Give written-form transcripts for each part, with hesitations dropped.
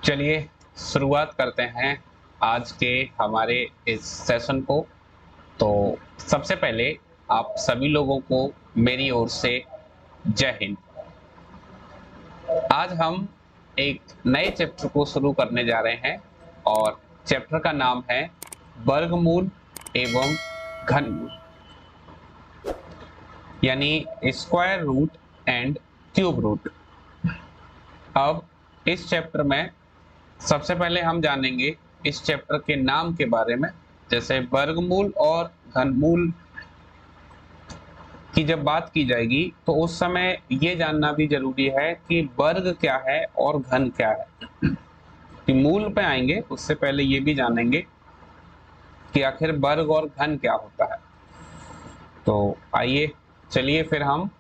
चलिए शुरुआत करते हैं आज के हमारे इस सेशन को। तो सबसे पहले आप सभी लोगों को मेरी ओर से जय हिंद। आज हम एक नए चैप्टर को शुरू करने जा रहे हैं और चैप्टर का नाम है वर्गमूल एवं घनमूल, यानी square root and cube root. अब इस चैप्टर में सबसे पहले हम जानेंगे इस चैप्टर के नाम के बारे में। जैसे वर्गमूल और घनमूल की जब बात की जाएगी तो उस समय ये जानना भी जरूरी है कि वर्ग क्या है और घन क्या है। कि मूल पे आएंगे उससे पहले ये भी जानेंगे कि आखिर वर्ग और घन क्या होता है। तो आइए चलिए फिर हम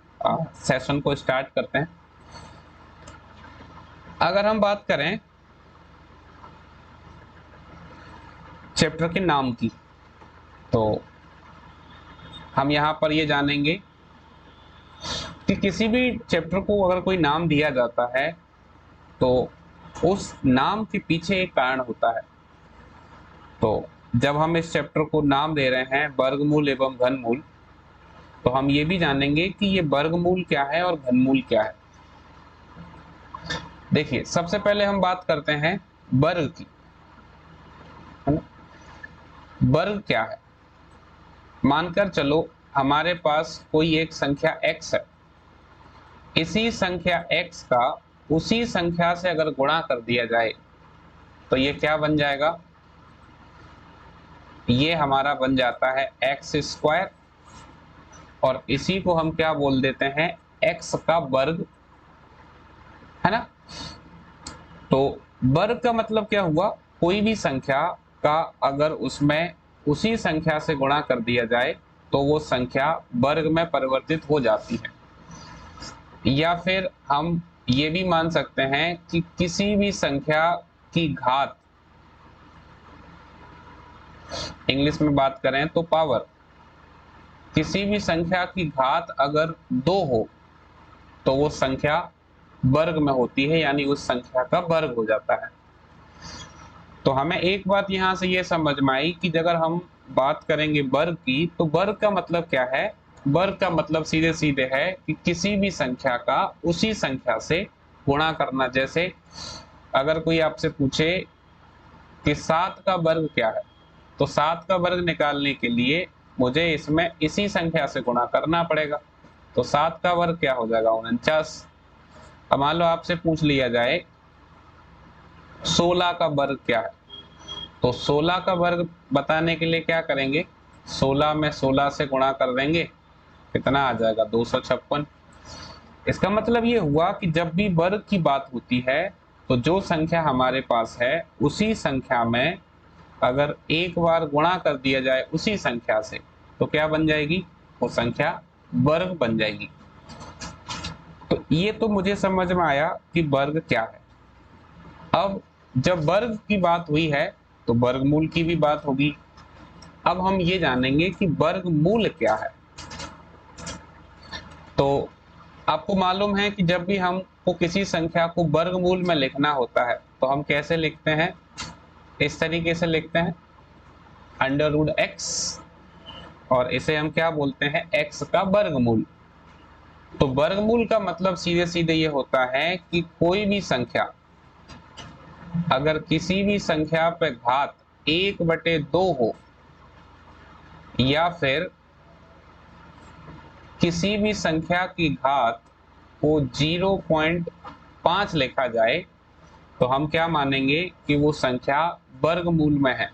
सेशन को स्टार्ट करते हैं। अगर हम बात करें चैप्टर के नाम की, तो हम यहाँ पर ये जानेंगे कि किसी भी चैप्टर को अगर कोई नाम दिया जाता है तो उस नाम के पीछे एक कारण होता है। तो जब हम इस चैप्टर को नाम दे रहे हैं वर्गमूल एवं घनमूल, तो हम ये भी जानेंगे कि ये वर्गमूल क्या है और घनमूल क्या है। देखिए सबसे पहले हम बात करते हैं वर्ग की, है ना। वर्ग क्या है? मानकर चलो हमारे पास कोई एक संख्या x है, इसी संख्या x का उसी संख्या से अगर गुणा कर दिया जाए तो ये क्या बन जाएगा? ये हमारा बन जाता है x स्क्वायर, और इसी को हम क्या बोल देते हैं? x का वर्ग, है ना। तो वर्ग का मतलब क्या हुआ? कोई भी संख्या का अगर उसमें उसी संख्या से गुणा कर दिया जाए तो वो संख्या वर्ग में परिवर्तित हो जाती है। या फिर हम ये भी मान सकते हैं कि किसी भी संख्या की घात, इंग्लिश में बात करें तो पावर, किसी भी संख्या की घात अगर 2 हो तो वो संख्या वर्ग में होती है, यानी उस संख्या का वर्ग हो जाता है। तो हमें एक बात यहां से ये समझ में आई कि अगर हम बात करेंगे वर्ग की, तो वर्ग का मतलब क्या है? वर्ग का मतलब सीधे सीधे है कि किसी भी संख्या का उसी संख्या से गुणा करना। जैसे अगर कोई आपसे पूछे कि 7 का वर्ग क्या है, तो 7 का वर्ग निकालने के लिए मुझे इसमें इसी संख्या से गुणा करना पड़ेगा। तो 7 का वर्ग क्या हो जाएगा? 49। अब मान लो आपसे पूछ लिया जाए 16 का वर्ग क्या है, तो 16 का वर्ग बताने के लिए क्या करेंगे? 16 में 16 से गुणा कर देंगे, कितना आ जाएगा? 256। इसका मतलब ये हुआ कि जब भी वर्ग की बात होती है तो जो संख्या हमारे पास है उसी संख्या में अगर एक बार गुणा कर दिया जाए उसी संख्या से, तो क्या बन जाएगी? वो संख्या वर्ग बन जाएगी। तो ये तो मुझे समझ में आया कि वर्ग क्या है। अब जब वर्ग की बात हुई है तो वर्गमूल की भी बात होगी। अब हम ये जानेंगे कि वर्गमूल क्या है। तो आपको मालूम है कि जब भी हमको किसी संख्या को वर्गमूल में लिखना होता है तो हम कैसे लिखते हैं? इस तरीके से लिखते हैं, अंडर रूट एक्स, और इसे हम क्या बोलते हैं? एक्स का वर्गमूल। तो वर्गमूल का मतलब सीधे सीधे ये होता है कि कोई भी संख्या अगर किसी भी संख्या पे घात 1/2 हो, या फिर किसी भी संख्या की घात को 0.5 लिखा जाए, तो हम क्या मानेंगे कि वो संख्या वर्गमूल में है।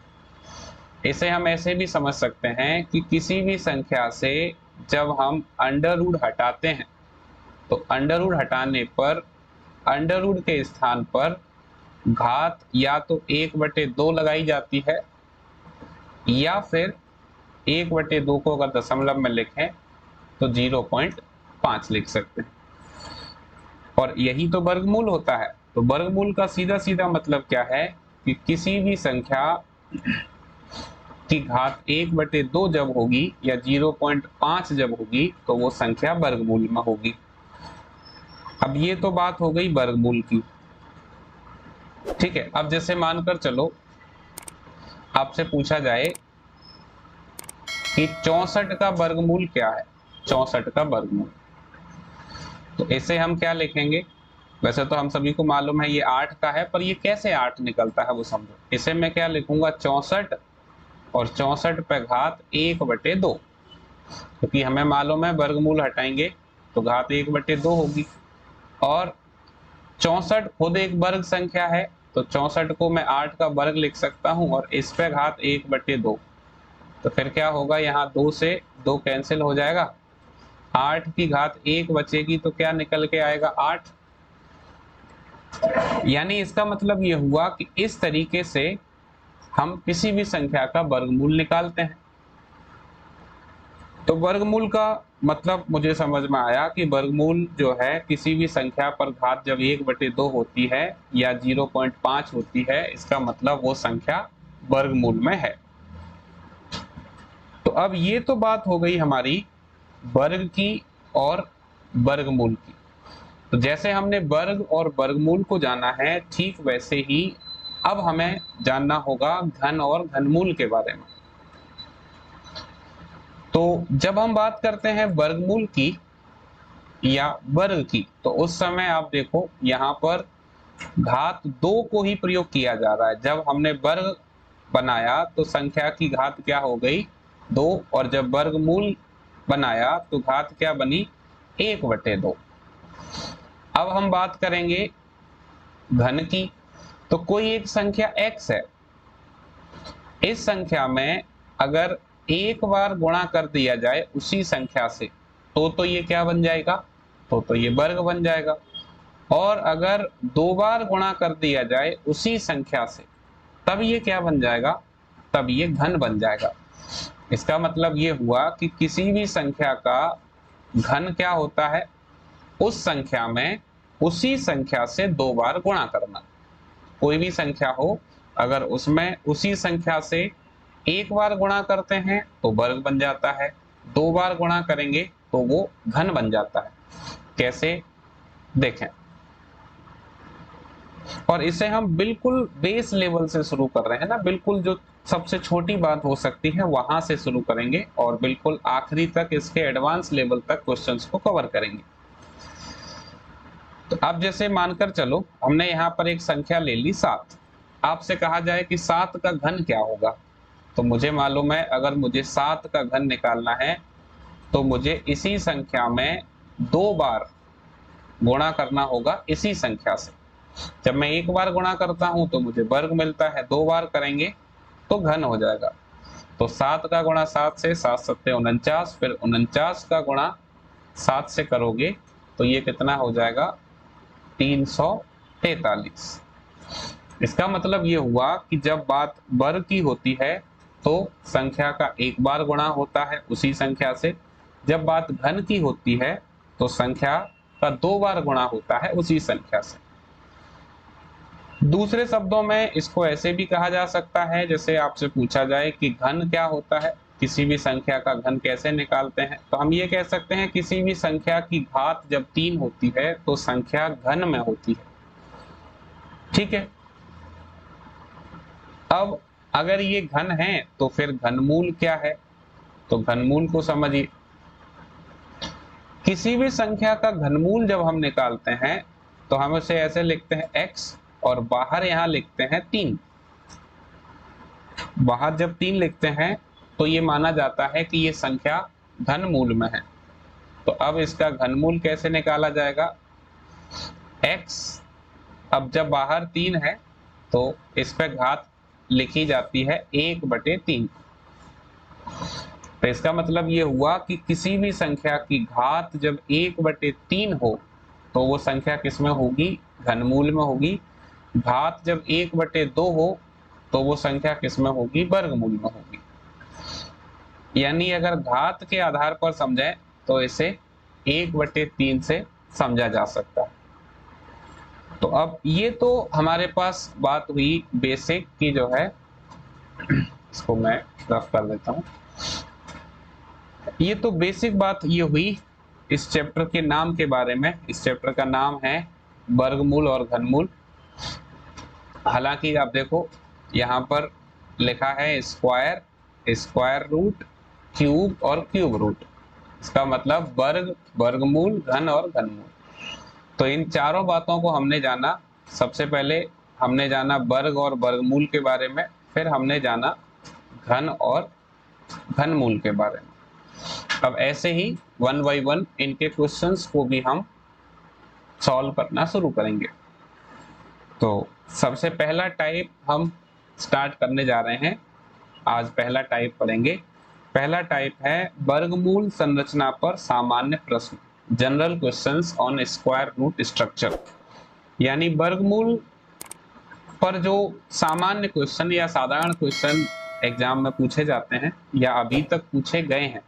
इसे हम ऐसे भी समझ सकते हैं कि किसी भी संख्या से जब हम अंडर रूट हटाते हैं तो अंडर रूट हटाने पर अंडर रूट के स्थान पर घात या तो 1/2 लगाई जाती है, या फिर 1/2 को अगर दशमलव में लिखें तो 0.5 लिख सकते हैं। और यही तो वर्गमूल होता है। तो वर्गमूल का सीधा सीधा मतलब क्या है कि किसी भी संख्या की घात 1/2 जब होगी या 0.5 जब होगी तो वो संख्या वर्गमूल में होगी। अब ये तो बात हो गई वर्गमूल की। ठीक है, अब जैसे मानकर चलो आपसे पूछा जाए कि 64 का वर्गमूल क्या है, 64 का वर्गमूल, तो इसे हम क्या लिखेंगे। वैसे तो हम सभी को मालूम है ये 8 का है, पर ये कैसे 8 निकलता है वो समझो। इसे मैं क्या लिखूंगा, 64 और 64 पे घात 1/2, क्योंकि हमें मालूम है वर्गमूल हटाएंगे तो घात 1/2 होगी। और 64 खुद एक वर्ग संख्या है, तो 64 को मैं 8 का वर्ग लिख सकता हूं और इस पे घात 1/2, तो फिर क्या होगा, यहाँ 2 से 2 कैंसिल हो जाएगा, 8 की घात 1 बचेगी, तो क्या निकल के आएगा 8। यानी इसका मतलब ये हुआ कि इस तरीके से हम किसी भी संख्या का वर्गमूल निकालते हैं। तो वर्गमूल का मतलब मुझे समझ में आया कि वर्गमूल जो है किसी भी संख्या पर घात जब 1/2 होती है या 0.5 होती है, इसका मतलब वो संख्या वर्गमूल में है। तो अब ये तो बात हो गई हमारी वर्ग की और वर्गमूल की। तो जैसे हमने वर्ग और वर्गमूल को जाना है, ठीक वैसे ही अब हमें जानना होगा घन और घनमूल के बारे में। तो जब हम बात करते हैं वर्गमूल की या वर्ग की, तो उस समय आप देखो यहाँ पर घात 2 को ही प्रयोग किया जा रहा है। जब हमने वर्ग बनाया तो संख्या की घात क्या हो गई, 2, और जब वर्गमूल बनाया तो घात क्या बनी, 1/2। अब हम बात करेंगे घन की। तो कोई एक संख्या x है, इस संख्या में अगर एक बार गुणा कर दिया जाए उसी संख्या से तो ये क्या बन जाएगा, तो ये वर्ग बन जाएगा। और अगर 2 बार गुणा कर दिया जाए उसी संख्या से तब ये क्या बन जाएगा, तब ये घन बन जाएगा। इसका मतलब ये हुआ कि किसी भी संख्या का घन क्या होता है, उस संख्या में उसी संख्या से 2 बार गुणा करना। कोई भी संख्या हो, अगर उसमें उसी संख्या से एक बार गुणा करते हैं तो वर्ग बन जाता है, 2 बार गुणा करेंगे तो वो घन बन जाता है। कैसे, देखें। और इसे हम बिल्कुल बेस लेवल से शुरू कर रहे हैं ना, बिल्कुल जो सबसे छोटी बात हो सकती है वहां से शुरू करेंगे और बिल्कुल आखिरी तक इसके एडवांस लेवल तक क्वेश्चंस को कवर करेंगे। तो अब जैसे मानकर चलो हमने यहाँ पर एक संख्या ले ली 7, आपसे कहा जाए कि 7 का घन क्या होगा, तो मुझे मालूम है अगर मुझे 7 का घन निकालना है तो मुझे इसी संख्या में 2 बार गुणा करना होगा इसी संख्या से। जब मैं एक बार गुणा करता हूं तो मुझे वर्ग मिलता है, 2 बार करेंगे तो घन हो जाएगा। तो 7 का गुणा 7 से, 7 सत्ते 49, फिर 49 का गुणा 7 से करोगे तो ये कितना हो जाएगा, 343। इसका मतलब ये हुआ कि जब बात वर्ग की होती है तो संख्या का एक बार गुणा होता है उसी संख्या से, जब बात घन की होती है तो संख्या का 2 बार गुणा होता है उसी संख्या से। दूसरे शब्दों में इसको ऐसे भी कहा जा सकता है, जैसे आपसे पूछा जाए कि घन क्या होता है, किसी भी संख्या का घन कैसे निकालते हैं, तो हम ये कह सकते हैं किसी भी संख्या की घात जब 3 होती है तो संख्या घन में होती है। ठीक है, अब अगर ये घन है तो फिर घनमूल क्या है, तो घनमूल को समझिए। किसी भी संख्या का घनमूल जब हम निकालते हैं तो हम उसे ऐसे लिखते हैं x और बाहर यहां लिखते हैं 3। बाहर जब 3 लिखते हैं तो ये माना जाता है कि ये संख्या घनमूल में है। तो अब इसका घनमूल कैसे निकाला जाएगा, x, अब जब बाहर 3 है तो इस पे घात लिखी जाती है 1/3। तो इसका मतलब ये हुआ कि किसी भी संख्या की घात जब 1/3 हो तो वो संख्या किसमें होगी, घनमूल में होगी। घात जब 1/2 हो तो वो संख्या किसमें होगी, वर्गमूल में होगी। यानी अगर घात के आधार पर समझें तो इसे 1/3 से समझा जा सकता है। तो अब ये तो हमारे पास बात हुई बेसिक की जो है, इसको मैं रफ कर देता हूं। ये तो बेसिक बात ये हुई इस चैप्टर के नाम के बारे में। इस चैप्टर का नाम है वर्गमूल और घनमूल। हालांकि आप देखो यहाँ पर लिखा है स्क्वायर, स्क्वायर रूट, क्यूब और क्यूब रूट। इसका मतलब वर्ग, वर्गमूल, घन और घनमूल। तो इन चारों बातों को हमने जाना। सबसे पहले हमने जाना वर्ग और वर्गमूल के बारे में, फिर हमने जाना घन और घनमूल के बारे में। अब ऐसे ही वन बाई वन इनके क्वेश्चंस को भी हम सॉल्व करना शुरू करेंगे। तो सबसे पहला टाइप हम स्टार्ट करने जा रहे हैं। आज पहला टाइप पढ़ेंगे। पहला टाइप है वर्गमूल संरचना पर सामान्य प्रश्न, general questions on square root structure. यानी वर्गमूल पर जो सामान्य क्वेश्चन या साधारण क्वेश्चन एग्जाम में पूछे जाते हैं या अभी तक पूछे गए हैं,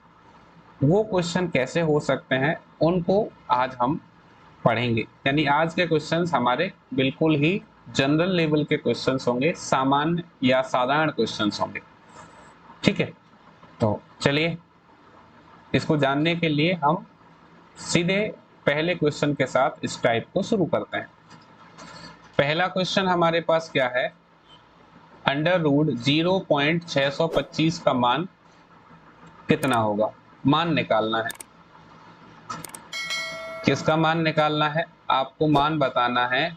वो क्वेश्चन कैसे हो सकते हैं, उनको आज हम पढ़ेंगे। यानी आज के क्वेश्चंस हमारे बिल्कुल ही जनरल लेवल के क्वेश्चंस होंगे, सामान्य या साधारण क्वेश्चंस होंगे। ठीक है, तो चलिए इसको जानने के लिए हम सीधे पहले क्वेश्चन के साथ इस टाइप को शुरू करते हैं। पहला क्वेश्चन हमारे पास क्या है, अंडर रूट 0.625 का मान कितना होगा, मान निकालना है। किसका मान निकालना है, आपको मान बताना है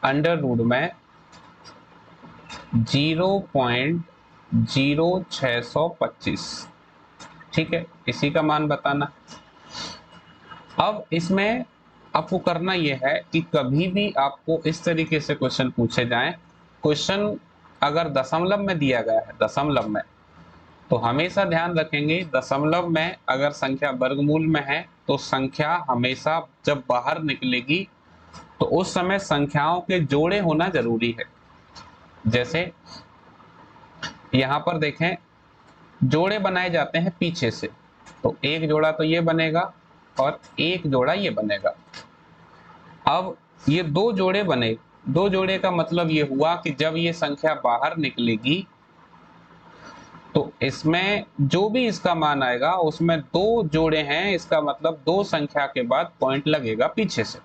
अंडर रूट में 0.0625। ठीक है, इसी का मान बताना। अब इसमें आपको करना यह है कि कभी भी आपको इस तरीके से क्वेश्चन पूछे जाएं, क्वेश्चन अगर दशमलव में दिया गया है, दशमलव में, तो हमेशा ध्यान रखेंगे दशमलव में अगर संख्या वर्गमूल में है तो संख्या हमेशा जब बाहर निकलेगी तो उस समय संख्याओं के जोड़े होना जरूरी है। जैसे यहाँ पर देखें, जोड़े बनाए जाते हैं पीछे से, तो एक जोड़ा तो ये बनेगा और एक जोड़ा ये बनेगा। अब ये दो जोड़े बने, दो जोड़े का मतलब ये हुआ कि जब ये संख्या बाहर निकलेगी तो इसमें जो भी इसका मान आएगा उसमें दो जोड़े हैं, इसका मतलब दो संख्या के बाद पॉइंट लगेगा पीछे से।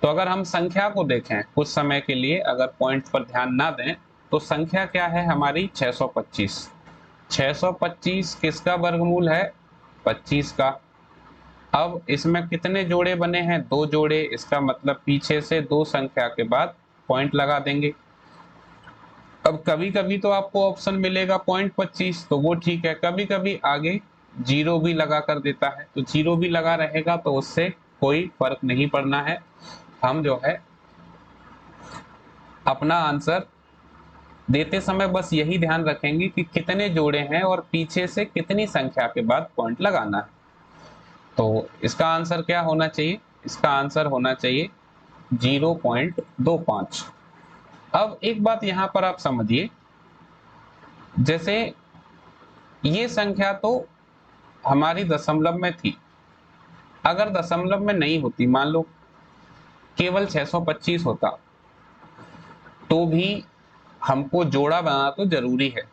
तो अगर हम संख्या को देखें कुछ समय के लिए, अगर पॉइंट पर ध्यान ना दें, तो संख्या क्या है हमारी 625। 625 किसका वर्गमूल है, 25 का। अब इसमें कितने जोड़े बने हैं, दो जोड़े, इसका मतलब पीछे से दो संख्या के बाद पॉइंट लगा देंगे। अब कभी कभी तो आपको ऑप्शन मिलेगा 0.25, तो वो ठीक है, कभी कभी आगे जीरो भी लगा कर देता है, तो जीरो भी लगा रहेगा तो उससे कोई फर्क नहीं पड़ना है। हम जो है अपना आंसर देते समय बस यही ध्यान रखेंगे कि कितने जोड़े हैं और पीछे से कितनी संख्या के बाद पॉइंट लगाना है। तो इसका आंसर क्या होना चाहिए, इसका आंसर होना चाहिए 0.25। अब एक बात यहां पर आप समझिए, जैसे ये संख्या तो हमारी दशमलव में थी, अगर दशमलव में नहीं होती, मान लो केवल 625 होता, तो भी हमको जोड़ा बनाना तो जरूरी है।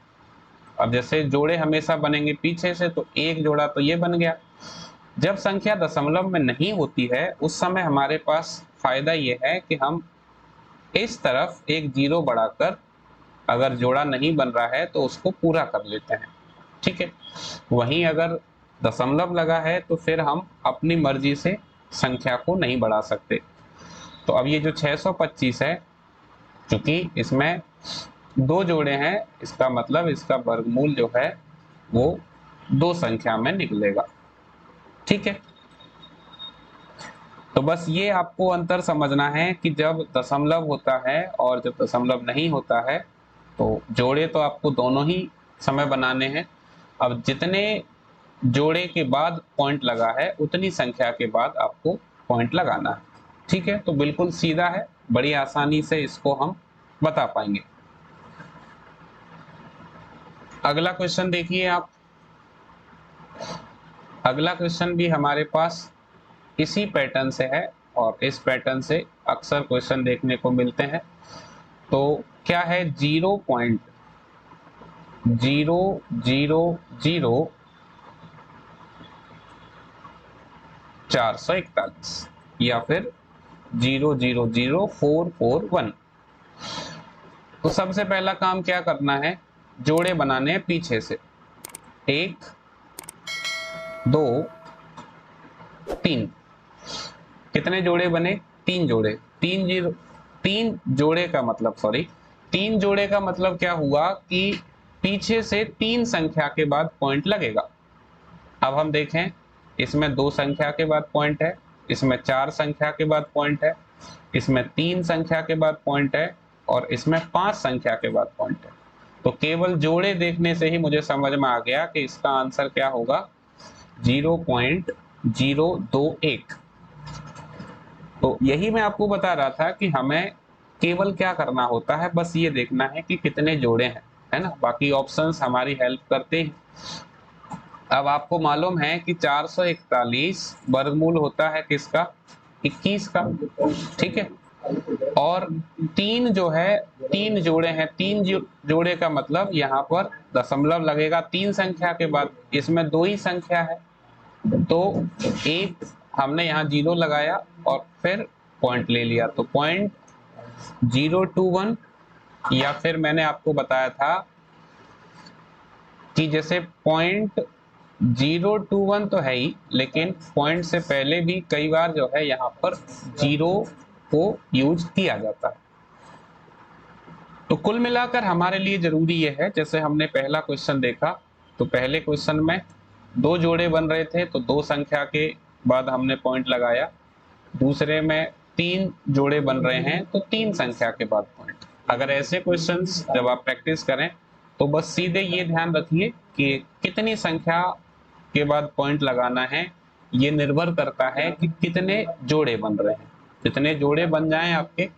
अब जैसे जोड़े हमेशा बनेंगे पीछे से, तो एक जोड़ा तो ये बन गया। जब संख्या दशमलव में नहीं होती है उस समय हमारे पास फायदा ये है कि हम इस तरफ एक जीरो बढ़ाकर अगर जोड़ा नहीं बन रहा है तो उसको पूरा कर लेते हैं। ठीक है, वहीं अगर दशमलव लगा है तो फिर हम अपनी मर्जी से संख्या को नहीं बढ़ा सकते। तो अब ये जो 625 है, क्योंकि इसमें दो जोड़े हैं, इसका मतलब इसका वर्गमूल जो है वो दो संख्या में निकलेगा। ठीक है, तो बस ये आपको अंतर समझना है कि जब दशमलव होता है और जब दशमलव नहीं होता है, तो जोड़े तो आपको दोनों ही समय बनाने हैं। अब जितने जोड़े के बाद पॉइंट लगा है उतनी संख्या के बाद आपको पॉइंट लगाना है। ठीक है, तो बिल्कुल सीधा है, बड़ी आसानी से इसको हम बता पाएंगे। अगला क्वेश्चन देखिए आप। अगला क्वेश्चन भी हमारे पास इसी पैटर्न से है और इस पैटर्न से अक्सर क्वेश्चन देखने को मिलते हैं। तो क्या है, 0.000441 या फिर 000441। तो सबसे पहला काम क्या करना है, जोड़े बनाने हैं पीछे से। 1 2 3, कितने जोड़े बने, 3 जोड़े। 3 जोड़े का मतलब, सॉरी 3 जोड़े का मतलब क्या हुआ कि पीछे से 3 संख्या के बाद पॉइंट लगेगा। अब हम देखें, इसमें 2 संख्या के बाद पॉइंट है, इसमें 4 संख्या के बाद पॉइंट है, इसमें 3 संख्या के बाद पॉइंट है, और इसमें 5 संख्या के बाद पॉइंट है। तो केवल जोड़े देखने से ही मुझे समझ में आ गया कि इसका आंसर क्या होगा, 0.021। तो यही मैं आपको बता रहा था कि हमें केवल क्या करना होता है, बस ये देखना है कि कितने जोड़े हैं, है ना, बाकी ऑप्शंस हमारी हेल्प करते हैं। अब आपको मालूम है कि 441 वर्गमूल होता है किसका, 21 का, ठीक है। और 3 जो है, 3 जोड़े हैं, 3 जोड़े का मतलब यहाँ पर दशमलव लगेगा 3 संख्या के बाद, इसमें 2 ही संख्या है, तो एक हमने यहाँ 0 लगाया और फिर पॉइंट ले लिया, तो 0.021। या फिर मैंने आपको बताया था कि जैसे 0.021 तो है ही, लेकिन पॉइंट से पहले भी कई बार जो है यहाँ पर 0 को यूज किया जाता है। तो कुल मिलाकर हमारे लिए जरूरी यह है, जैसे हमने पहला क्वेश्चन देखा, तो पहले क्वेश्चन में 2 जोड़े बन रहे थे, तो 2 संख्या के बाद हमने पॉइंट लगाया। दूसरे में 3 जोड़े बन रहे हैं, तो 3 संख्या के बाद पॉइंट। अगर ऐसे क्वेश्चंस जब आप प्रैक्टिस करें तो बस सीधे ये ध्यान रखिए कि कितनी संख्या के बाद पॉइंट लगाना है, ये निर्भर करता है कि कितने जोड़े बन रहे हैं। जितने जोड़े बन जाएं आपके,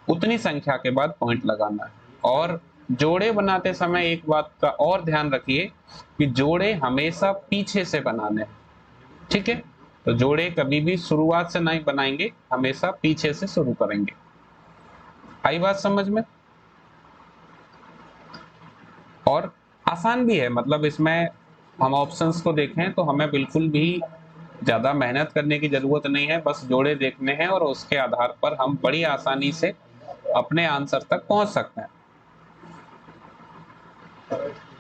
उतनी संख्या के बाद पॉइंट लगाना है। और जोड़े बनाते समय एक बात का और ध्यान रखिए कि जोड़े हमेशा पीछे से बनाने हैं, ठीक है। तो जोड़े कभी भी शुरुआत से नहीं बनाएंगे, हमेशा पीछे से शुरू करेंगे। आई बात समझ में? और आसान भी है, मतलब इसमें हम ऑप्शंस को देखें तो हमें बिल्कुल भी ज्यादा मेहनत करने की जरूरत नहीं है, बस जोड़े देखने हैं और उसके आधार पर हम बड़ी आसानी से अपने आंसर तक पहुंच सकते हैं।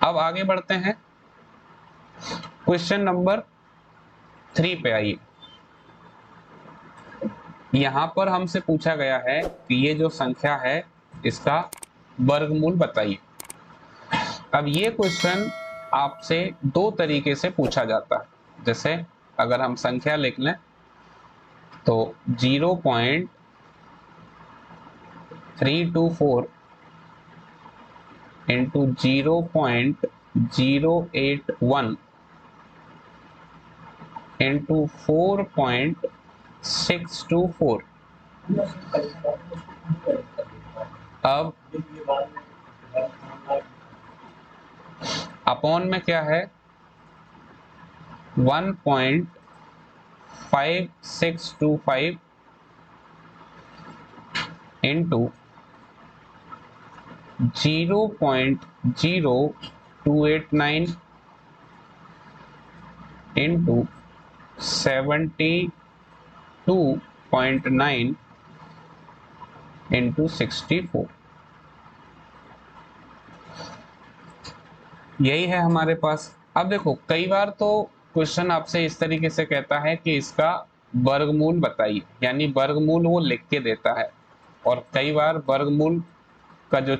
अब आगे बढ़ते हैं, क्वेश्चन नंबर 3 पे आइए। यहां पर हमसे पूछा गया है कि ये जो संख्या है इसका वर्गमूल बताइए। अब ये क्वेश्चन आपसे 2 तरीके से पूछा जाता है। जैसे अगर हम संख्या लिख लें तो 0.324 इंटू 0.081 इंटू 4.624। अब अपॉन में क्या है, 1.5625 इंटू 0.0289 इंटू 72.9 इंटू 64। यही है हमारे पास। अब देखो, कई बार तो क्वेश्चन आपसे इस तरीके से कहता है कि इसका वर्गमूल बताइए, यानी वर्गमूल वो लिख के देता है, और कई बार वर्गमूल का जो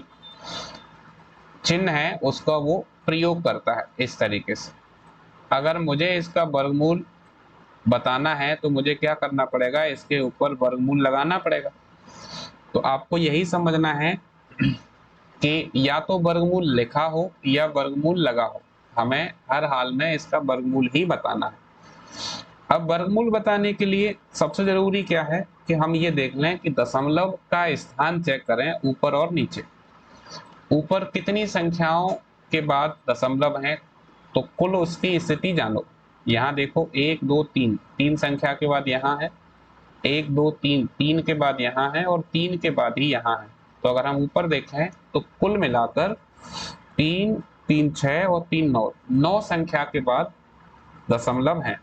चिन्ह है उसका वो प्रयोग करता है इस तरीके से। अगर मुझे इसका वर्गमूल बताना है तो मुझे क्या करना पड़ेगा, इसके ऊपर वर्गमूल लगाना पड़ेगा। तो आपको यही समझना है कि या तो वर्गमूल लिखा हो या वर्गमूल लगा हो, हमें हर हाल में इसका वर्गमूल ही बताना है। अब वर्गमूल बताने के लिए सबसे जरूरी क्या है कि हम ये देख लें कि दशमलव का स्थान चेक करें, ऊपर और नीचे। ऊपर कितनी संख्याओं के बाद दशमलव है, तो कुल उसकी स्थिति जानो। यहाँ देखो 1 2 3, 3 संख्या के बाद यहाँ है, 1 2 3, 3 के बाद यहाँ है, और 3 के बाद ही यहाँ है। तो अगर हम ऊपर देखें तो कुल मिलाकर 3 3 6 और 3 9, 9 संख्या के बाद दशमलव है।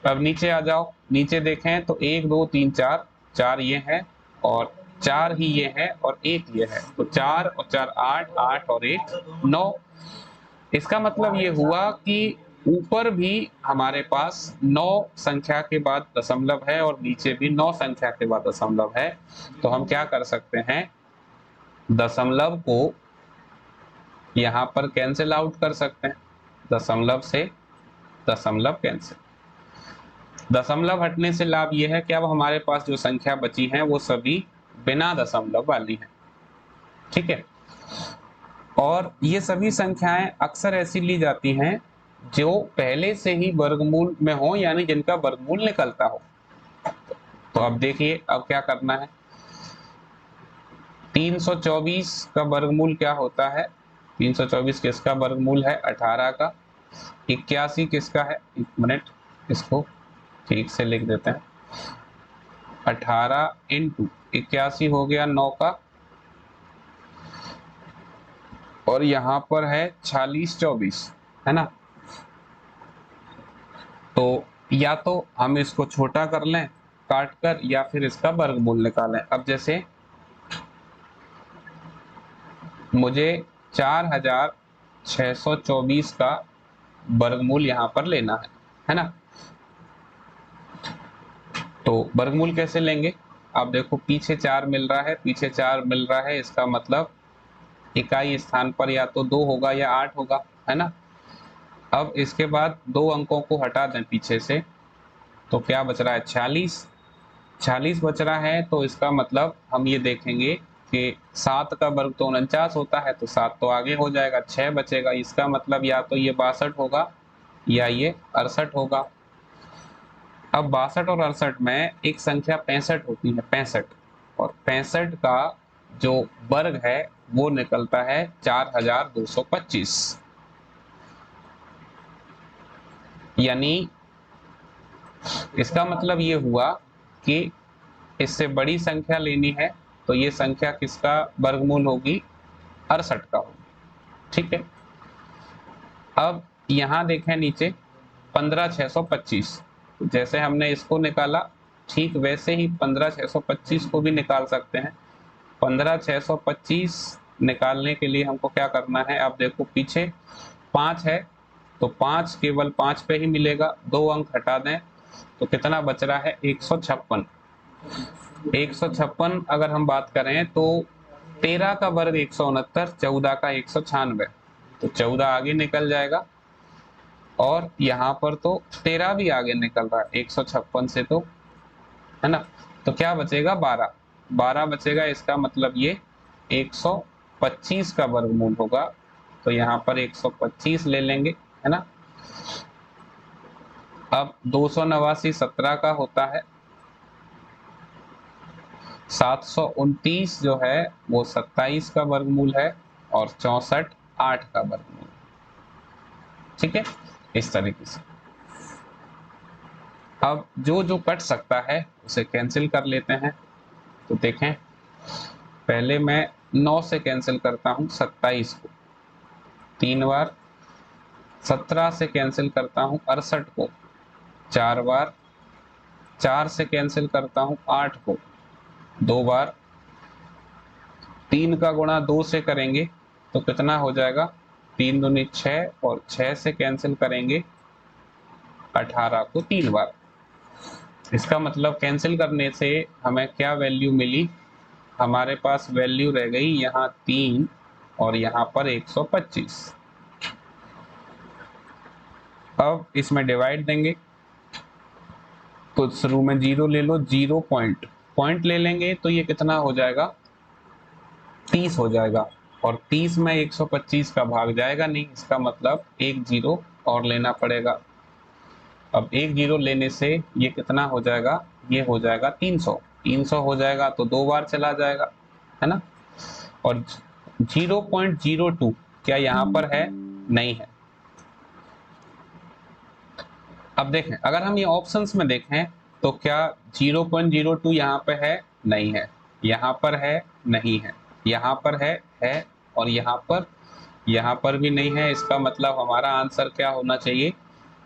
अब नीचे आ जाओ, नीचे देखें तो 1 2 3 4, 4 ये है, और 4 ही ये है और 1 ये है, तो 4 और 4 8, 8 और 1 9। इसका मतलब ये हुआ कि ऊपर भी हमारे पास 9 संख्या के बाद दशमलव है और नीचे भी 9 संख्या के बाद दशमलव है। तो हम क्या कर सकते हैं, दशमलव को यहाँ पर कैंसिल आउट कर सकते हैं, दशमलव से दशमलव कैंसिल। दशमलव हटने से लाभ ये है कि अब हमारे पास जो संख्या बची है वो सभी बिना दशमलव वाली हैं, ठीक है। और ये सभी संख्याएं अक्सर ऐसी ली जाती हैं जो पहले से ही वर्गमूल में हो, यानी जिनका वर्गमूल निकलता हो। तो अब देखिए अब क्या करना है, 324 का वर्गमूल क्या होता है, 324 किसका वर्गमूल है, 18 का। 81 किसका है, एक मिनट इसको ठीक से लिख देते हैं, 18 इंटू 81 हो गया 9 का, और यहाँ पर है 46 24, है ना। तो या तो हम इसको छोटा कर लें काट कर, या फिर इसका वर्गमूल निकालें। अब जैसे मुझे 4624 का वर्गमूल यहाँ पर लेना है ना। तो वर्गमूल कैसे लेंगे, आप देखो पीछे 4 मिल रहा है, पीछे 4 मिल रहा है, इसका मतलब इकाई स्थान पर या तो 2 होगा या 8 होगा, है ना। अब इसके बाद 2 अंकों को हटा दें पीछे से, तो क्या बच रहा है, 46 46 बच रहा है। तो इसका मतलब हम ये देखेंगे कि 7 का वर्ग तो 49 होता है, तो 7 तो आगे हो जाएगा, 6 बचेगा। इसका मतलब या तो ये 62 होगा या ये 68 होगा। अब 62 और 68 में एक संख्या 65 होती है, 65, और 65 का जो वर्ग है वो निकलता है 4225। यानी इसका मतलब ये हुआ कि इससे बड़ी संख्या लेनी है, तो ये संख्या किसका वर्गमूल होगी, 68 का होगी, ठीक है। अब यहाँ देखें नीचे 15625, जैसे हमने इसको निकाला ठीक वैसे ही 15625 को भी निकाल सकते हैं। 15625 निकालने के लिए हमको क्या करना है, आप देखो पीछे 5 है, तो 5 केवल 5 पे ही मिलेगा, 2 अंक हटा दें तो कितना बच रहा है, 156। 156 अगर हम बात करें तो 13 का वर्ग 169, 14 का 196, तो 14 आगे निकल जाएगा, और यहाँ पर तो 13 भी आगे निकल रहा है 156 से, तो है ना। तो क्या बचेगा, 12 12 बचेगा। इसका मतलब ये 125 का वर्गमूल होगा, तो यहाँ पर 125 ले लेंगे, है ना। अब 289 17 का होता है, 729 जो है वो 27 का वर्गमूल है, और 64 8 का वर्गमूल, ठीक है। इस तरीके से अब जो जो कट सकता है उसे कैंसिल कर लेते हैं। तो देखें, पहले मैं 9 से कैंसिल करता हूं 27 को 3 बार, 17 से कैंसिल करता हूं 68 को 4 बार, 4 से कैंसिल करता हूं 8 को 2 बार, 3 का गुणा 2 से करेंगे तो कितना हो जाएगा, 3 दूनी 6, और 6 से कैंसिल करेंगे 18 को 3 बार। इसका मतलब कैंसिल करने से हमें क्या वैल्यू मिली, हमारे पास वैल्यू रह गई यहाँ 3 और यहाँ पर 125। अब इसमें डिवाइड देंगे, तो शुरू में 0 ले लो, 0 पॉइंट ले लेंगे तो ये कितना हो जाएगा, 30 हो जाएगा, और 30 में 125 का भाग जाएगा नहीं, इसका मतलब एक 0 और लेना पड़ेगा। अब एक 0 लेने से ये कितना हो जाएगा, ये हो जाएगा 300, 300 हो जाएगा तो 2 बार चला जाएगा, है ना। और 0.02 क्या यहाँ पर है, नहीं है। अब देखें, अगर हम ये ऑप्शंस में देखें तो क्या 0.02 यहाँ पे है, नहीं है, यहाँ पर है, नहीं है, यहाँ पर है, और यहाँ पर भी नहीं है। इसका मतलब हमारा आंसर क्या होना चाहिए,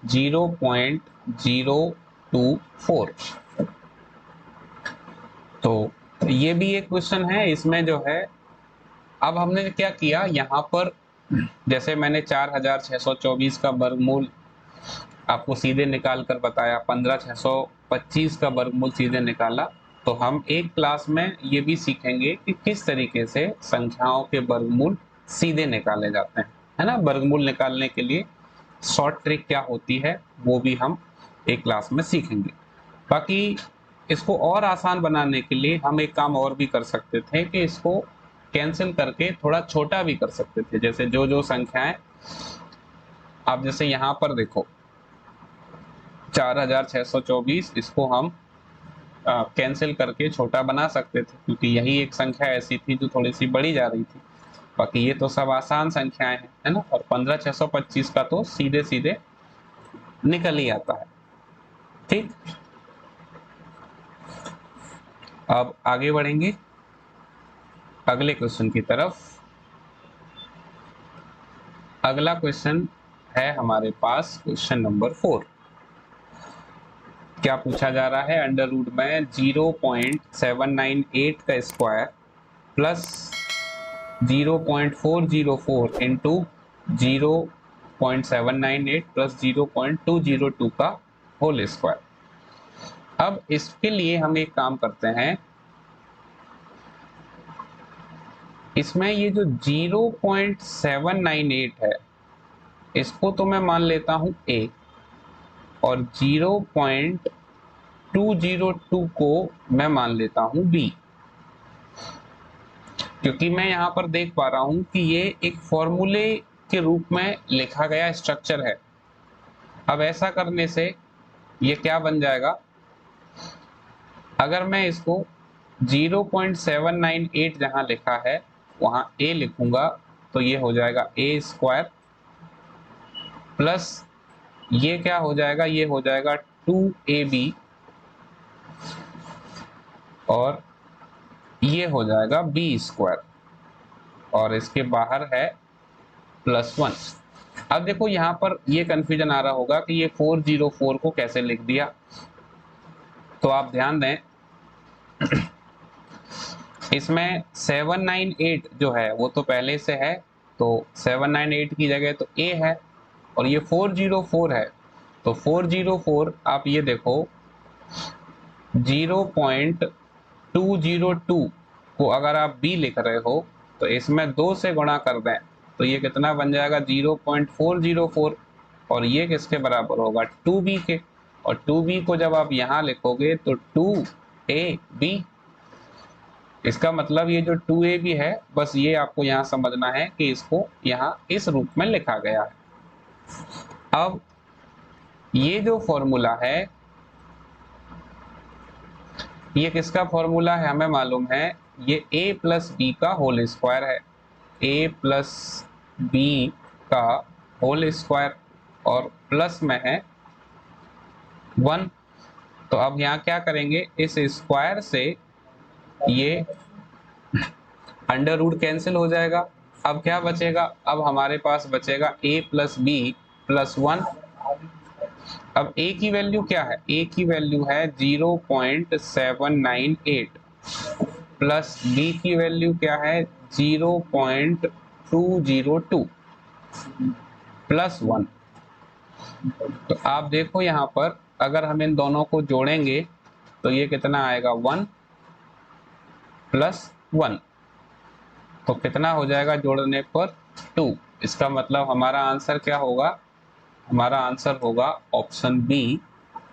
0.024। तो ये भी एक क्वेश्चन है। इसमें जो है अब हमने क्या किया, यहाँ पर जैसे मैंने 4624 का वर्गमूल आपको सीधे निकाल कर बताया, 15625 का वर्गमूल सीधे निकाला, तो हम एक क्लास में ये भी सीखेंगे कि किस तरीके से संख्याओं के वर्गमूल सीधे निकाले जाते हैं, है ना। वर्गमूल निकालने के लिए शॉर्ट ट्रिक क्या होती है वो भी हम एक क्लास में सीखेंगे। बाकी इसको और आसान बनाने के लिए हम एक काम और भी कर सकते थे कि इसको कैंसिल करके थोड़ा छोटा भी कर सकते थे। जैसे जो जो संख्याएं आप जैसे यहाँ पर देखो 4624, इसको हम कैंसिल करके छोटा बना सकते थे, क्योंकि यही एक संख्या ऐसी थी जो थोड़ी सी बड़ी जा रही थी। बाकी ये तो सब आसान संख्याएं हैं, है ना। और 15625 का तो सीधे सीधे निकल ही आता है। ठीक, अब आगे बढ़ेंगे अगले क्वेश्चन की तरफ। अगला क्वेश्चन है हमारे पास क्वेश्चन नंबर 4। क्या पूछा जा रहा है, अंडर रूट में 0.798 का स्क्वायर प्लस 0.404 इंटू 0.798 प्लस 0.202 का होल स्क्वायर। अब इसके लिए हम एक काम करते हैं, इसमें ये जो 0.798 है इसको तो मैं मान लेता हूं a, और 0.202 को मैं मान लेता हूं b, क्योंकि मैं यहां पर देख पा रहा हूं कि ये एक फॉर्मूले के रूप में लिखा गया स्ट्रक्चर है। अब ऐसा करने से ये क्या बन जाएगा, अगर मैं इसको 0.798 जहां लिखा है वहां a लिखूंगा तो ये हो जाएगा a स्क्वायर, प्लस ये क्या हो जाएगा, ये हो जाएगा 2ab, और ये हो जाएगा b स्क्वायर, और इसके बाहर है +1। अब देखो यहाँ पर ये कंफ्यूजन आ रहा होगा कि ये 404 को कैसे लिख दिया, तो आप ध्यान दें इसमें 798 जो है वो तो पहले से है, तो 798 की जगह तो a है, और ये 404 है, तो 404 आप ये देखो 0.202 को अगर आप b लिख रहे हो तो इसमें 2 से गुणा कर दें तो ये कितना बन जाएगा 0.404, और ये किसके बराबर होगा 2b के, और 2b को जब आप यहाँ लिखोगे तो 2ab, इसका मतलब ये जो 2ab है बस ये आपको यहाँ समझना है कि इसको यहाँ इस रूप में लिखा गया है। अब ये जो फॉर्मूला है ये किसका फॉर्मूला है हमें मालूम है, ये a प्लस बी का होल स्क्वायर है, a प्लस बी का होल स्क्वायर, और प्लस में है 1। तो अब यहाँ क्या करेंगे, इस स्क्वायर से ये अंडर रूट कैंसिल हो जाएगा। अब क्या बचेगा, अब हमारे पास बचेगा a प्लस बी प्लस 1। अब a की वैल्यू क्या है, a की वैल्यू है 0.798 प्लस b की वैल्यू क्या है 0.202 प्लस 1। तो आप देखो यहाँ पर अगर हम इन दोनों को जोड़ेंगे तो ये कितना आएगा 1 प्लस 1, तो कितना हो जाएगा जोड़ने पर 2। इसका मतलब हमारा आंसर क्या होगा, हमारा आंसर होगा ऑप्शन बी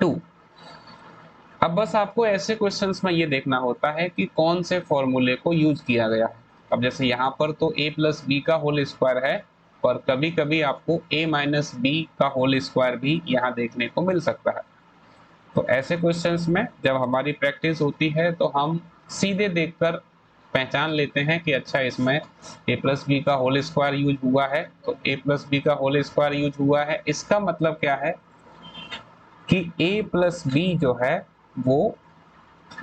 2। अब बस आपको ऐसे क्वेश्चंस में ये देखना होता है कि कौन से फॉर्मूले को यूज किया गया है। अब जैसे यहाँ पर तो a प्लस बी का होल स्क्वायर है, पर कभी कभी आपको a माइनस बी का होल स्क्वायर भी यहाँ देखने को मिल सकता है। तो ऐसे क्वेश्चंस में जब हमारी प्रैक्टिस होती है तो हम सीधे देखकर पहचान लेते हैं कि अच्छा इसमें a प्लस बी का होल स्क्वायर यूज हुआ है, तो a प्लस बी का होल स्क्वायर यूज हुआ है, इसका मतलब क्या है कि a प्लस बी जो है वो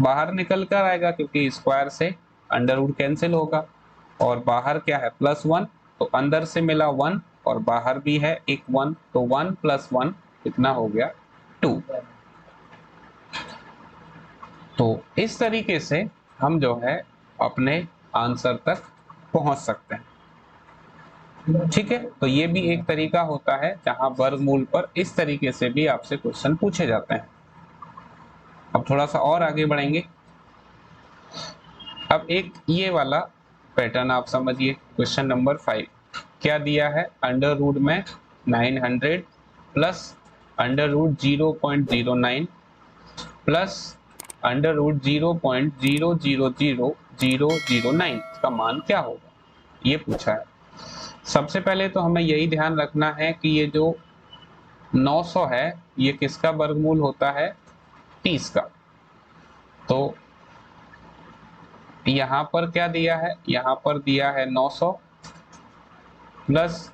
बाहर निकल कर आएगा, क्योंकि स्क्वायर से अंडर रूट कैंसिल होगा, और बाहर क्या है +1, तो अंदर से मिला 1 और बाहर भी है एक 1, तो 1 प्लस 1 कितना हो गया 2। तो इस तरीके से हम जो है अपने आंसर तक पहुंच सकते हैं। ठीक है, तो ये भी एक तरीका होता है जहां वर्गमूल पर इस तरीके से भी आपसे क्वेश्चन पूछे जाते हैं। अब थोड़ा सा और आगे बढ़ेंगे। अब एक ये वाला पैटर्न आप समझिए। क्वेश्चन नंबर 5 क्या दिया है, अंडर रूट में 900 plus under root 0.09 plus under root 0.000009 का मान क्या होगा, ये पूछा है। सबसे पहले तो हमें यही ध्यान रखना है कि ये जो 900 है ये किसका वर्गमूल होता है, 30 का। तो यहां पर क्या दिया है, यहां पर दिया है 900 प्लस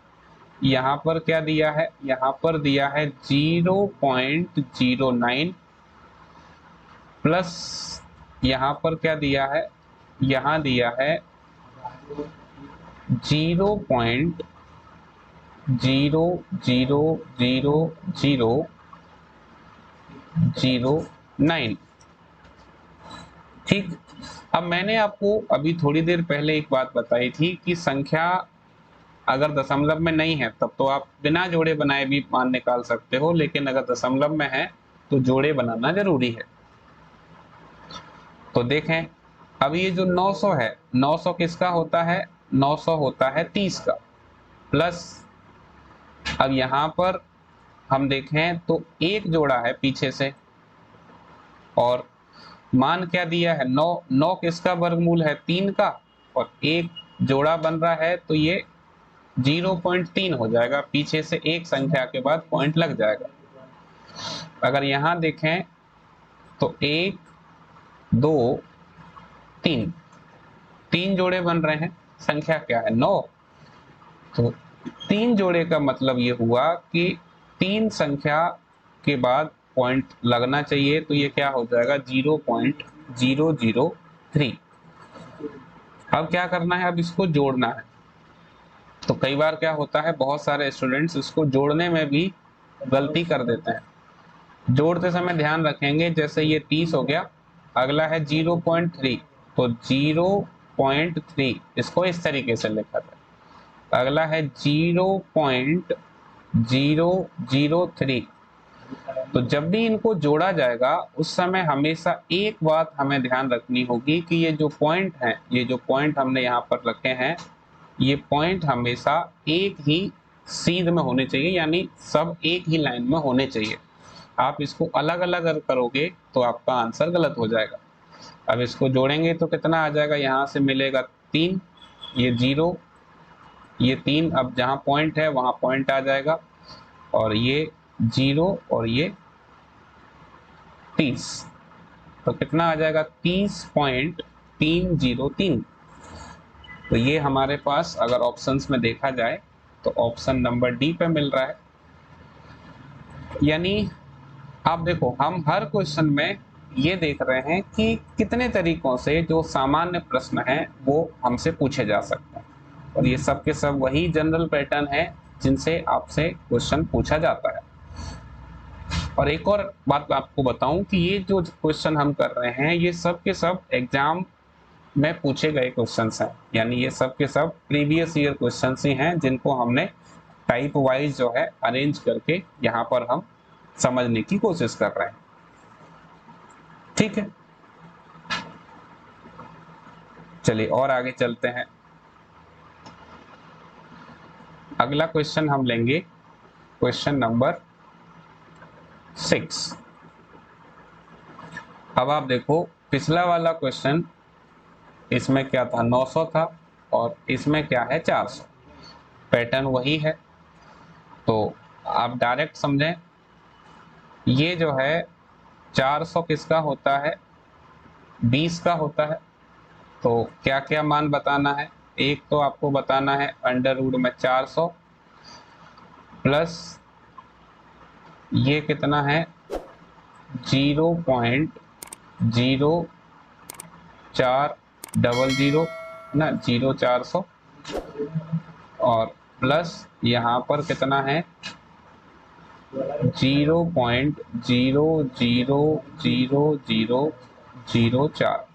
यहां पर क्या दिया है, यहां पर दिया है 0.09 प्लस यहां पर क्या दिया है, यहां दिया है 0.000009। ठीक। अब मैंने आपको अभी थोड़ी देर पहले एक बात बताई थी कि संख्या अगर दशमलव में नहीं है तब तो आप बिना जोड़े बनाए भी मान निकाल सकते हो, लेकिन अगर दशमलव में है तो जोड़े बनाना जरूरी है। तो देखें, अब ये जो 900 है, 900 किसका होता है, 900 होता है 30 का। प्लस अब यहां पर हम देखें तो एक जोड़ा है पीछे से, और मान क्या दिया है, 9। 9 किसका वर्गमूल है, 3 का, और एक जोड़ा बन रहा है तो ये 0.3 हो जाएगा, पीछे से एक संख्या के बाद पॉइंट लग जाएगा। अगर यहां देखें तो 1 2 3 3 जोड़े बन रहे हैं, संख्या क्या है, 9। तो 3 जोड़े का मतलब ये हुआ कि 3 संख्या के बाद पॉइंट लगना चाहिए, तो ये क्या हो जाएगा, 0.003। अब क्या करना है, अब इसको जोड़ना है। तो कई बार क्या होता है, बहुत सारे स्टूडेंट्स इसको जोड़ने में भी गलती कर देते हैं। जोड़ते समय ध्यान रखेंगे, जैसे ये 30 हो गया, अगला है 0.3, तो 0.3 इसको इस तरीके से लिखा जाए। अगला है 0.003। तो जब भी इनको जोड़ा जाएगा उस समय हमेशा एक बात हमें ध्यान रखनी होगी कि ये जो पॉइंट है, ये जो पॉइंट हमने यहाँ पर रखे हैं, ये पॉइंट हमेशा एक ही सीध में होने चाहिए, यानी सब एक ही लाइन में होने चाहिए। आप इसको अलग अलग अगर करोगे तो आपका आंसर गलत हो जाएगा। अब इसको जोड़ेंगे तो कितना आ जाएगा, यहाँ से मिलेगा 3, ये 0, ये 3, अब जहाँ पॉइंट है वहाँ पॉइंट आ जाएगा, और ये 0 और ये 30, तो कितना आ जाएगा, 30.303। तो ये हमारे पास अगर ऑप्शंस में देखा जाए तो ऑप्शन नंबर डी पे मिल रहा है। यानी आप देखो, हम हर क्वेश्चन में ये देख रहे हैं कि कितने तरीकों से जो सामान्य प्रश्न है वो हमसे पूछे जा सकते हैं, और ये सब के सब वही जनरल पैटर्न है जिनसे आपसे क्वेश्चन पूछा जाता है। और एक और बात आपको बताऊं कि ये जो क्वेश्चन हम कर रहे हैं ये सब के सब एग्जाम में पूछे गए क्वेश्चंस हैं, यानी ये सब के सब प्रीवियस ईयर क्वेश्चंस ही हैं जिनको हमने टाइप वाइज जो है अरेंज करके यहाँ पर हम समझने की कोशिश कर रहे हैं। ठीक है, चलिए और आगे चलते हैं। अगला क्वेश्चन हम लेंगे, क्वेश्चन नंबर 6। अब आप देखो, पिछला वाला क्वेश्चन इसमें क्या था, 900 था, और इसमें क्या है, 400। पैटर्न वही है, तो आप डायरेक्ट समझें। ये जो है 400 किसका होता है, 20 का होता है। तो क्या क्या मान बताना है, एक तो आपको बताना है अंडर रूट में 400 प्लस ये कितना है, 0.0400 ना, 0,400, और प्लस यहाँ पर कितना है, 0.00004।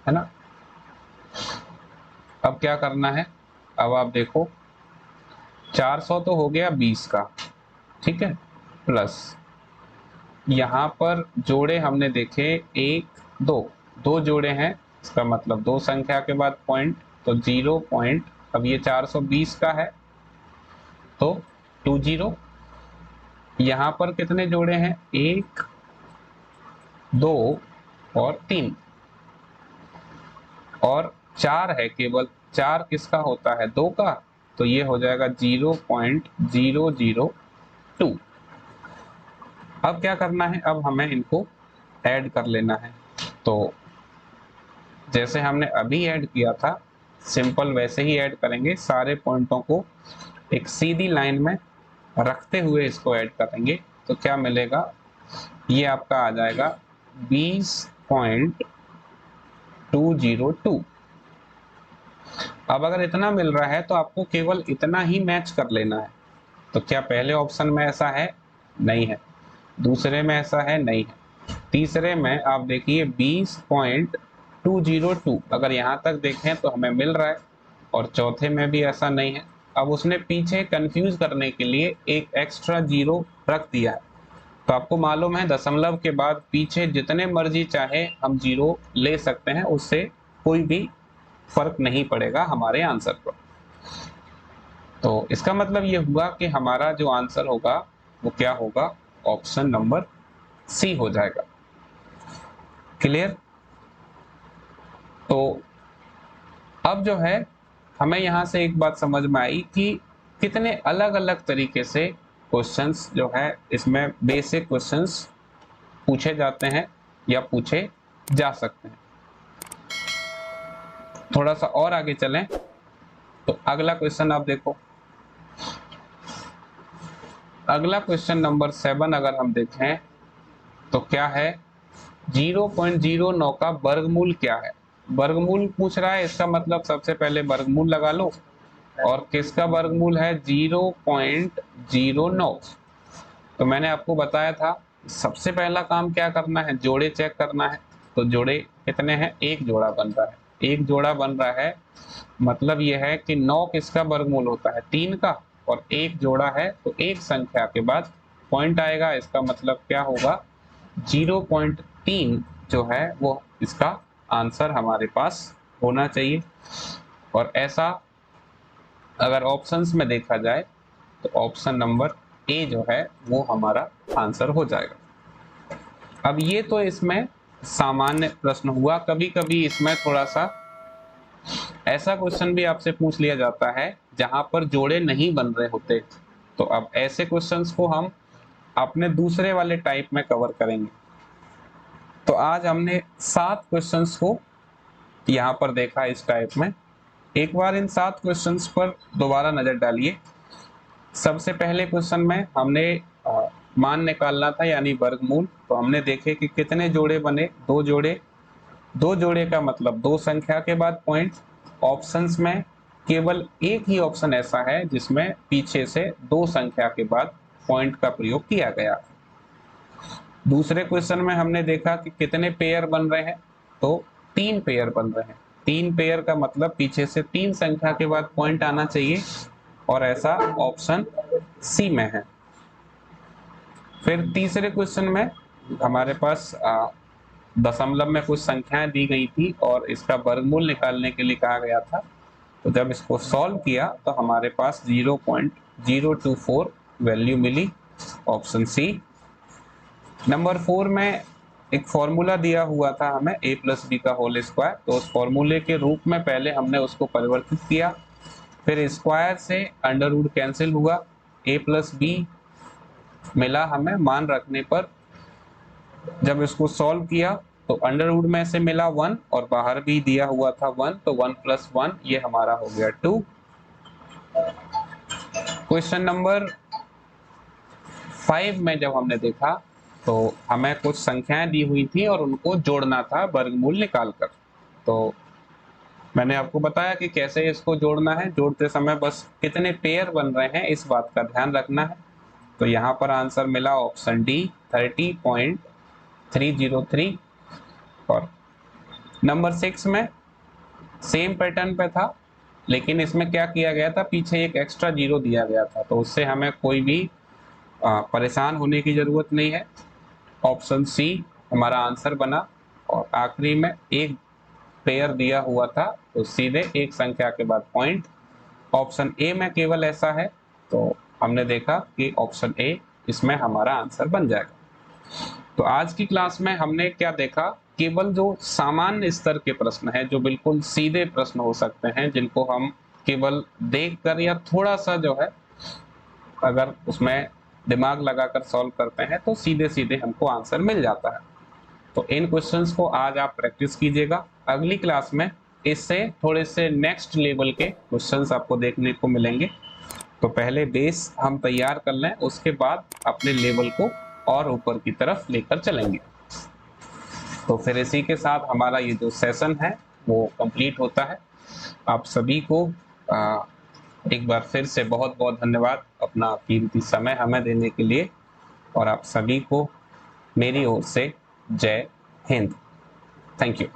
है ना। अब क्या करना है, अब आप देखो 400 तो हो गया 20 का, ठीक है, प्लस यहाँ पर जोड़े हमने देखे 1 2, 2 जोड़े हैं, इसका मतलब 2 संख्या के बाद पॉइंट, तो 0 पॉइंट, अब ये 420 का है तो 20। यहाँ पर कितने जोड़े हैं, 1 2 और 3, और 4 है केवल, 4 किसका होता है, 2 का, तो ये हो जाएगा 0.002। अब क्या करना है, अब हमें इनको ऐड कर लेना है। तो जैसे हमने अभी ऐड किया था सिंपल वैसे ही ऐड करेंगे, सारे पॉइंटों को एक सीधी लाइन में रखते हुए इसको ऐड करेंगे, तो क्या मिलेगा, ये आपका आ जाएगा 20.202। अब अगर इतना मिल रहा है तो आपको केवल इतना ही मैच कर लेना है। तो क्या पहले ऑप्शन में ऐसा है, नहीं है, दूसरे में ऐसा है, नहीं है, तीसरे में आप देखिए 20.202, अगर यहाँ तक देखें तो हमें मिल रहा है, और चौथे में भी ऐसा नहीं है। अब उसने पीछे कंफ्यूज करने के लिए एक एक्स्ट्रा जीरो रख दिया है, तो आपको मालूम है दशमलव के बाद पीछे जितने मर्जी चाहे हम जीरो ले सकते हैं, उससे कोई भी फर्क नहीं पड़ेगा हमारे आंसर पर। तो इसका मतलब ये हुआ कि हमारा जो आंसर होगा वो क्या होगा, ऑप्शन नंबर सी हो जाएगा। क्लियर। तो अब जो है हमें यहाँ से एक बात समझ में आई कि कितने अलग अलग तरीके से क्वेश्चंस जो है इसमें बेसिक क्वेश्चंस पूछे जाते हैं या पूछे जा सकते हैं। थोड़ा सा और आगे चलें तो अगला क्वेश्चन आप देखो, अगला क्वेश्चन नंबर 7 अगर हम देखें तो क्या है, 0.09 का वर्गमूल क्या है। वर्गमूल पूछ रहा है, इसका मतलब सबसे पहले वर्गमूल लगा लो, और किसका वर्गमूल है, 0.09। तो मैंने आपको बताया था सबसे पहला काम क्या करना है, जोड़े चेक करना है। तो जोड़े कितने हैं, एक जोड़ा बन रहा है, एक जोड़ा बन रहा है, मतलब यह है कि 9 किसका वर्गमूल होता है, 3 का, और एक जोड़ा है तो एक संख्या के बाद पॉइंट आएगा, इसका मतलब क्या होगा, 0.3 जो है वो इसका आंसर हमारे पास होना चाहिए। और ऐसा अगर ऑप्शंस में देखा जाए तो ऑप्शन नंबर ए जो है वो हमारा आंसर हो जाएगा। अब ये तो इसमें सामान्य प्रश्न हुआ, कभी कभी इसमें थोड़ा सा ऐसा क्वेश्चन भी आपसे पूछ लिया जाता है जहां पर जोड़े नहीं बन रहे होते, तो अब ऐसे क्वेश्चंस को हम अपने दूसरे वाले टाइप में कवर करेंगे। तो आज हमने 7 क्वेश्चंस को यहाँ पर देखा इस टाइप में। एक बार इन 7 क्वेश्चंस पर दोबारा नजर डालिए। सबसे पहले क्वेश्चन में हमने मान निकालना था यानी वर्गमूल, तो हमने देखे कि कितने जोड़े बने, 2 जोड़े, 2 जोड़े का मतलब 2 संख्या के बाद पॉइंट। ऑप्शंस में केवल एक ही ऑप्शन ऐसा है जिसमें पीछे से 2 संख्या के बाद पॉइंट का प्रयोग किया गया। दूसरे क्वेश्चन में हमने देखा कि कितने पेयर बन रहे हैं, तो 3 पेयर बन रहे हैं, 3 पेयर का मतलब पीछे से 3 संख्या के बाद पॉइंट आना चाहिए, और ऐसा ऑप्शन सी में है। फिर तीसरे क्वेश्चन में हमारे पास दशमलव में कुछ संख्याएं दी गई थी और इसका वर्गमूल निकालने के लिए कहा गया था, तो जब इसको सॉल्व किया तो हमारे पास 0.024 वैल्यू मिली, ऑप्शन सी। नंबर 4 में एक फॉर्मूला दिया हुआ था हमें a प्लस बी का होल स्क्वायर, तो उस फॉर्मूले के रूप में पहले हमने उसको परिवर्तित किया, फिर स्क्वायर से अंडर रूट कैंसिल हुआ, a प्लस बी मिला हमें मान रखने पर। जब इसको सॉल्व किया तो अंडर रूट में से मिला 1 और बाहर भी दिया हुआ था 1, तो 1 + 1 ये हमारा हो गया 2। क्वेश्चन नंबर 5 में जब हमने देखा तो हमें कुछ संख्याएं दी हुई थी और उनको जोड़ना था वर्गमूल निकालकर। तो मैंने आपको बताया कि कैसे इसको जोड़ना है, जोड़ते समय बस कितने पेयर बन रहे हैं इस बात का ध्यान रखना है। तो यहाँ पर आंसर मिला ऑप्शन डी 30.303, और नंबर 6 में सेम पैटर्न पे था, लेकिन इसमें क्या किया गया था, पीछे एक एक्स्ट्रा जीरो दिया गया था, तो उससे हमें कोई भी परेशान होने की जरूरत नहीं है। ऑप्शन सी हमारा आंसर बना। और आखिरी में एक पेयर दिया हुआ था, तो सीधे एक संख्या के बाद पॉइंट। ऑप्शन ए में केवल ऐसा है, तो हमने देखा कि ऑप्शन ए इसमें हमारा आंसर बन जाएगा। तो आज की क्लास में हमने क्या देखा, केवल जो सामान्य स्तर के प्रश्न हैं, जो बिल्कुल सीधे प्रश्न हो सकते हैं, जिनको हम केवल देखकर या थोड़ा सा जो है अगर उसमें दिमाग लगाकर सॉल्व करते हैं तो सीधे सीधे हमको आंसर मिल जाता है। तो इन क्वेश्चंस को आज आप प्रैक्टिस कीजिएगा। अगली क्लास में इससे थोड़े से नेक्स्ट लेवल के क्वेश्चंस आपको देखने को मिलेंगे। तो पहले बेस हम तैयार कर लें, उसके बाद अपने लेवल को और ऊपर की तरफ लेकर चलेंगे। तो फिर इसी के साथ हमारा ये जो सेशन है वो कंप्लीट होता है। आप सभी को एक बार फिर से बहुत बहुत धन्यवाद अपना कीमती समय हमें देने के लिए, और आप सभी को मेरी ओर से जय हिंद। Thank you.